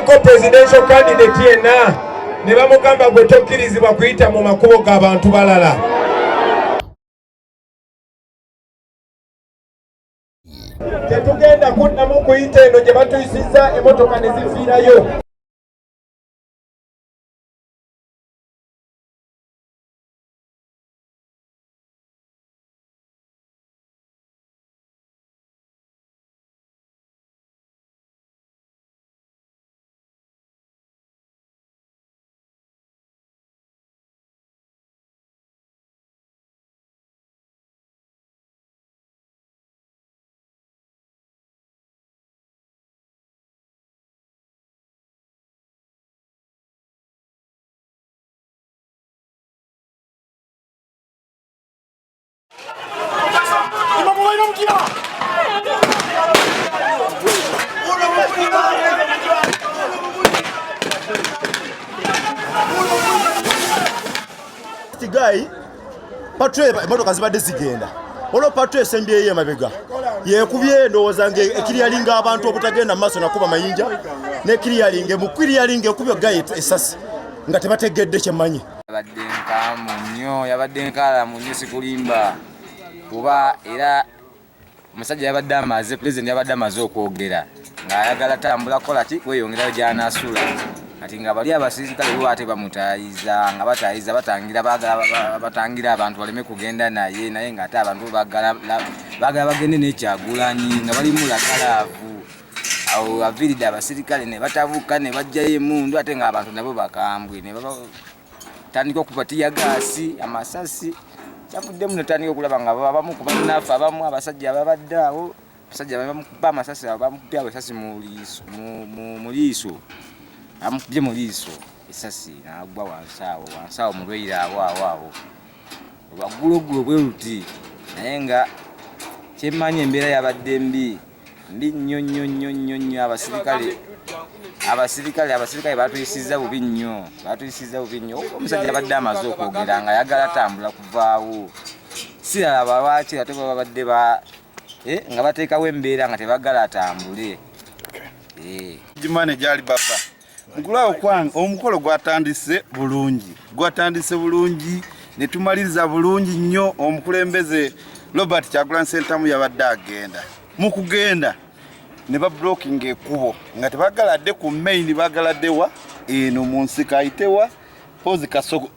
ko presidential candidate yenna ne bamugamba gwe tokkirizibwa kuyita mu makubo g'abantu balala. Tetugenda kuddamu kuyita eno gye batuyisizza emmotoka ne zifiirayo. Guy patwe emotoka zibadde zigenda olwo patwe esembye ye mabega yekubye ndowooza nge ekiriyalinga abantu obutagenda maaso nakuba mayinja ne kiriyalinge mu kiriyalinge kubyo guy esasi nga tebategedde kyemanyi yabadde nkamu nnyo yabadde nkala mu nnyo sikulimba kuba era omusajja yabadde amaze president yabadde amaze okwogera ng'ayagala tambula kola ki kweyongerayo gy'anaasula ati nga bali abasirikale bo ate bamutayiza nga batayiza batangira abantu baleme kugenda naye ng'ate abantu bagala bagende n'ekyagulanyi nga bali mulagalaavu awo aviridde abasirikale ne batabuka ne bajjayo emundu ate ng'abantu nabo bakambwe ne batandika okubatiya gaasi amasasi kyavuddemu netandika okulaba nga abamu ku bannaffe abamu abasajja babadde awo abasajja bamukuba amasasi bamukubye abasasi mu liiso amukubye mu liiso esasi n'agwa wansi awo mu lweyire awo lwagguloggulo bwe luti naye nga kyemmanyi embeera yabadde mbi nnyo abasirikale batuyisizza bubi nnyo omusajja yabadde amaze okwogera nga ayagala tambula kuvaawo siralaba lwaki ate babadde nga bateekawo embeera nga tebagala atambule Jimane gyali baba mukulawo kwange omukolo gwatandise bulungi ne tumaliriza bulungi nnyo omukulembeze Robert Kyagulanyi Ssentamu yabadde agenda mu kugenda ne ba blocking ekubo nga tebagaladde ku main bagaladde wa eno mu nsika ayitewa pozi kasoko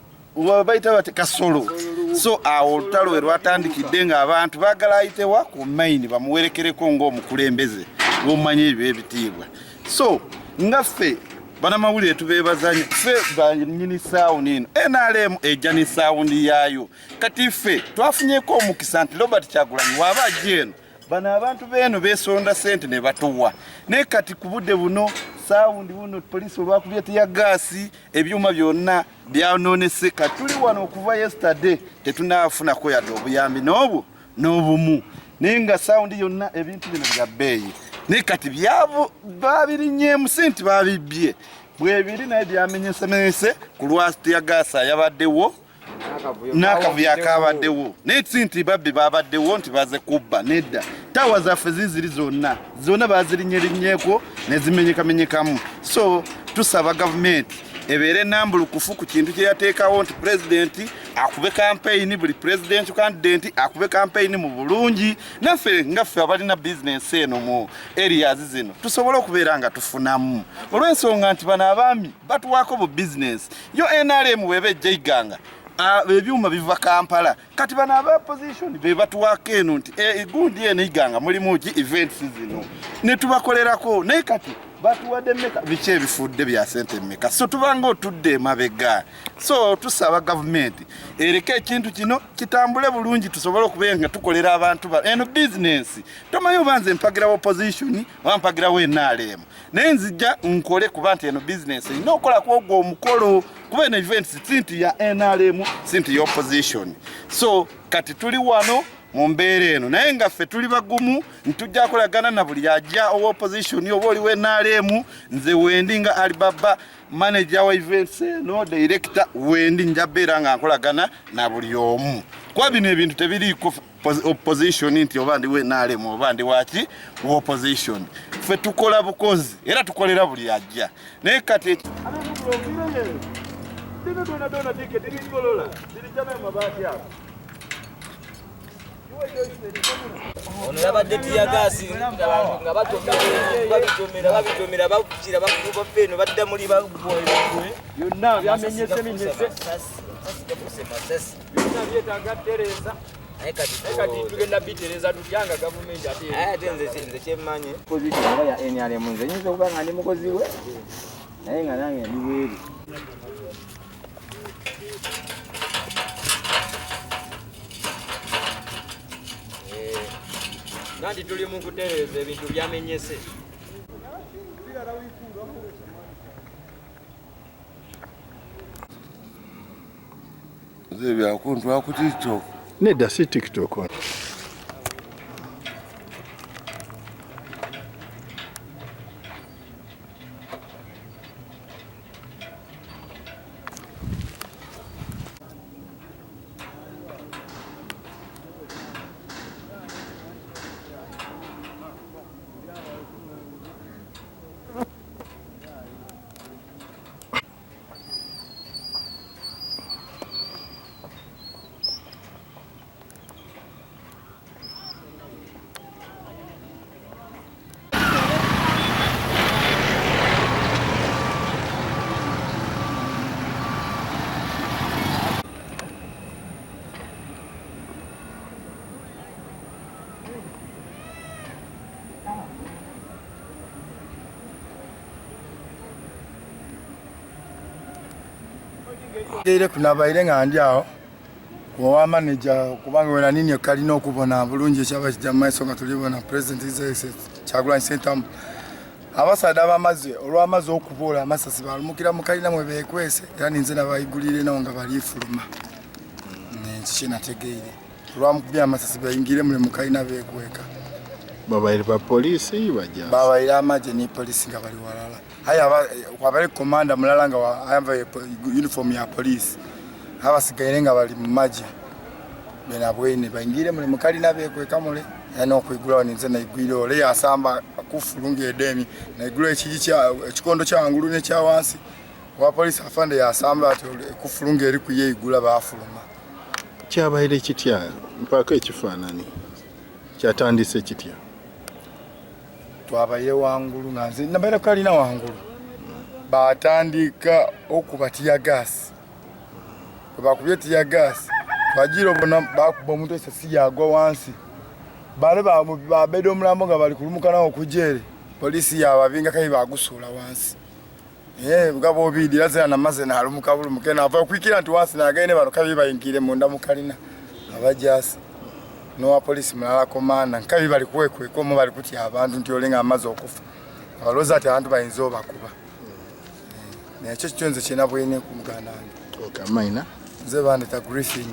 baita bate kasolo so awo olutalo we lwatandikidde nga abantu bagala ayitewa ku main bamuwerekereko ng'omukulembeze bw'omanyi ebyo ebitiibwa so ngaffe bana mawulire tubebazanye ffe banyini sound eno NRM ejja ne sound yaayo kati ffe twafunyeko omukisa nti Robert Kyagulanyi waba ajeno bana abantu beno besonda sente ne batuwa ne kati kubudde buno sound buno police bakubye ya gasi ebyuma byonna byanonese katuli wano okuva yesterday tetunafuna ko yado obuyambi n'obumu nenga sound yonna ebintu bino bya beyi ne kati byabo babirinye musenti babibye bwebiri naye byamenyesemese ku lwasti ya gasa yabaddewo n'akavuyo akabaddewo n'etsinti babbi babaddewo nti baze kubba nedda tawa zaffe ziziri zonna bazirinnyeeko ne zimenyekamenyekamu so tusaba gavumenti ebeere nambulukufu ku kintu kye yateekawo nti pulezidenti akube campaign buli presidential candidate akube campaign mu bulungi naffe ngaffe abalina business eno mu areas zino tusobola okubeera nga tufunamu olw'ensonga nti bano abaami batuwaako bu business yo NRM webejja iganga ebyuma biva Kampala kati bano aba opposition be batuwaako eno nti gundi eno iganga mulimu ki events zino ne tubakolerako naye kati batuwadde meka biche bifudde bya sente meka so tubanga otudde mabega so tusaba government ereke ekintu kino kitambule bulungi tusobole okubenga tukolera abantu eno business tomayo banze mpagira opposition wampagira we NRM nenzija nkole kubanti eno business inokola kwogwo omukolo kuba eno events sinti ya NRM sinti ya opposition so kati tuli wano mumbeere eno naye ngaffe tuli bagumu ntujja kolagana na buli ajja opposition oba oli we NRM nze wendi nga Alibaba manager wa events no director wendi njabeera nga nkolagana na buli omu kwa bino ebintu tebiriiko opposition nti oba ndi wenaalemu oba ndi waki wa opposition ffe tukola bukozi era tukolera buli ajja naye kati ono yabadde tiyagasi nga babitomera bakukira bakuba ffeno badda muli byonna byamenyese minyese byonna byetaaga tereza kati tugenda bitereza tutyanga gavumenti ate nze kyemmanyi pozitioni aba ya NRM nze nyinza okuba nga ndi mukozi we naye nga nange ndi bweri nanti tuli mu kutereza ebintu byamenyese nze byakuntwala ku TikTok nedda si TikTok Ile kuna baile nga ndi awo kwa manager kubanga wena nini kalina okubona bulungi kyaba kijamaiso nga tulibona president is Kyagulanyi Ssentamu abasada bamaze olwamaze okubola amasasi balumukira mu kalina mwe bekwese era ninze nabayigulire nawo nga balifuluma kikina tegeire olwamukubya amasasi bayingire mu kalina bekweka babaire ba polisi baja babaire amaje ni polisi nga bali walala haya kwabale komanda mulala nga ayamba uniform ya polisi abasigaire nga bali mu maje bena bwene bayingire mu kalina bekweka mule yana okwigula ninze naigwire ole yasamba kufulunga edemi naigula ekikondo kyangulu ne kya wansi wa polisi afande yasamba ati kufulunga eri kuye igula bafuluma kyabaire kitya mpaka ekifaanani kyatandise kitya twabaye wangulu nganze nabaira kalina wangulu batandika okubatiya gas bakubye tiya gas bajiro bona bakuba omuntu esasi yagwa wansi bale babedo omulambo nga bali kulumukana okujere polisi yababinga kai bagusula wansi bugabo obidi lazana namaze na halumuka bulumuke na ava kwikira nti wansi nagaine bano kabi bayinkire munda mukalina abajasi no polisi mulala komanda nkabi bali kuwekwe komo bali kuti abantu nti olenga amaze okufa abaloza ati abantu bayinzo bakuba nekyo kyonze kyena bwene ku muganda okay maina nze bande ta griffin